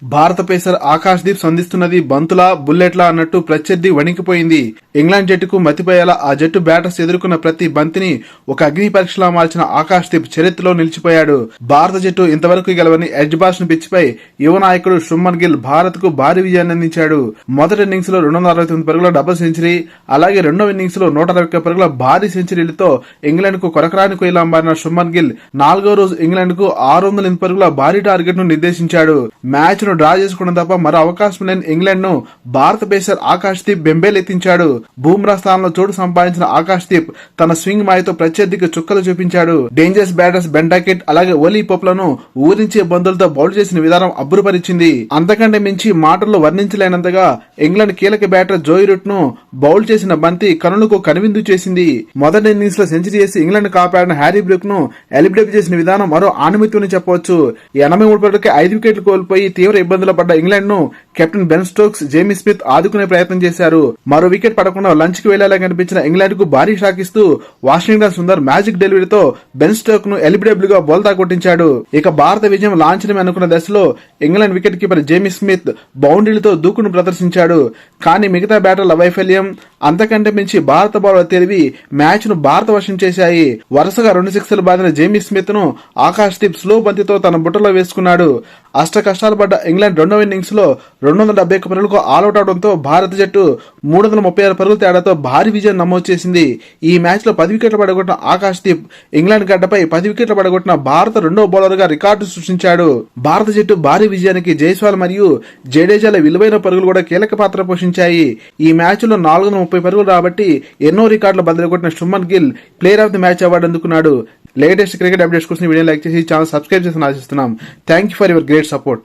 భారత పేసర్ ఆకాశ్ దీప్ సంధిస్తున్నది బంతులా బుల్లెట్లా అన్నట్టు ప్రత్యర్థి వణికిపోయింది. ఇంగ్లాండ్ జట్టుకు మతిపోయేలా ఆ జట్టు బ్యాటర్స్ ఎదుర్కొన్న ప్రతి బంతిని ఒక అగ్ని పరీక్షలా మార్చిన ఆకాశ్ దీప్ చరిత్రలో నిలిచిపోయాడు. భారత జట్టు ఇంతవరకు గెలవని ఎడ్జ్ బాల్స్ పిచ్చిపై యువ నాయకుడు శుభ్మన్ గిల్ భారత్ కు భారీ విజయాన్ని అందించాడు. మొదటి ఇన్నింగ్స్ లో 269 పరుగుల డబుల్ సెంచరీ, అలాగే రెండవ ఇన్నింగ్స్ లో 161 పరుగుల భారీ సెంచరీలతో ఇంగ్లాండ్ కు కొరకరాని కొయ్యలా మారిన శుభ్మన్ గిల్ నాలుగో రోజు ఇంగ్లాండ్ కు 608 పరుగుల భారీ టార్గెట్ ను నిర్దేశించాడు. మ్యాచ్ డ్రా చేసుకోవడం తప్ప మరో అవకాశం లేని ఇంగ్లాండ్ ను భారత పేసర్ ఆకాశ్ దీప్ బెంబేలెత్తించాడు. బూమ్రా స్థానంలో చోటు సంపాదించిన ఆకాశ్ దీప్ తన స్వింగ్ మాయతో ప్రత్యర్థికి చుక్కలు చూపించాడు. డేంజరస్ బ్యాటర్స్ బెన్ డాకెట్ అలాగే ఓలీ పోప్లను ఊరించే బంతులతో బౌల్ చేసిన విధానం అబ్బురపరిచింది. అంతకంటే మించి మాటల్లో వర్ణించలేనంతగా ఇంగ్లాండ్ కీలక బ్యాటర్ జోయ్ రూట్ ను బౌల్ చేసిన బంతి కనులకు కనువిందు చేసింది. మొదటి ఇన్నింగ్స్ లో సెంచరీ చేసి ఇంగ్లాండ్ కాపాడిన హ్యారీ బ్రూక్ ను ఎలిమినేట్ చేసిన విధానం మరో ఆణిముత్యం చెప్పవచ్చు. 83 పరుగులకి 5 వికెట్లు కోల్పోయి తీవ్ర ఇబ్బందులు పడ్డ ఇంగ్లాండ్ ను captain Ben Stokes, Jamie Smith ఆదుకునే ప్రయత్నం చేశారు. మరో వికెట్ పడకుండా లంచ్ కి వెళ్లేలా కనిపించిన ఇంగ్లాండ్ కు భారీ షాక్ ఇస్తూ వాషింగ్టన్ సుందర్ మ్యాజిక్ డెలివరీతో బెన్ స్టోక్ ను ఎలిబిడబ్ల్యూ గా బౌల్తా కొట్టించాడు. ఇక భారత విజయం లాంఛనమే అనుకున్న దశలో England wicket keeper Jamie Smith బౌండరీలతో దూకును ప్రదర్శించాడు. కానీ మిగతా బ్యాటర్ల వైఫల్యం, అంతకంటే మించి భారత బౌలర్ తెలివి మ్యాచ్ ను భారత వశం చేశాయి. వరుసగా 2 సిక్సర్లు బాదిన జేమీ స్మిత్ ను ఆకాశ్ దీప్ స్లో బంతితో తన బుట్టలో వేసుకున్నాడు. అష్ట కష్టాలు పడ్డ ఇంగ్లాండ్ రెండవ ఇన్నింగ్స్ లో 271 పరుగులకు ఆల్అౌట్ అవడంతో భారత జట్టు 336 పరుగుల తేడాతో భారీ విజయం నమోదు చేసింది. ఈ మ్యాచ్ లో 10 వికెట్లు పడగొట్టిన ఆకాశ్ దీప్ ఇంగ్లాండ్ గడ్డపై 10 వికెట్లు పడగొట్టిన భారత రెండవ బౌలర్ గా రికార్డు సృష్టించాడు. భారత జట్టు భారీ విజయానికి జైస్వాల్ మరియు జడేజాల విలువైన పరుగులు కూడా కీలక పాత్ర పోషించాయి. ఈ మ్యాచ్ లో 430 పరుగులు రాబట్టి ఎన్నో రికార్డులు బద్దలు కొట్టిన Shubman Gill player of the match award అందుకున్నాడు. లేటెస్ట్ క్రికెట్ అప్డేట్స్ కోసం వీడియో లైక్ చేసి ఛానల్ సబ్స్క్రైబ్ చేసి ఆశిస్తున్నాం. Thank you for your great support.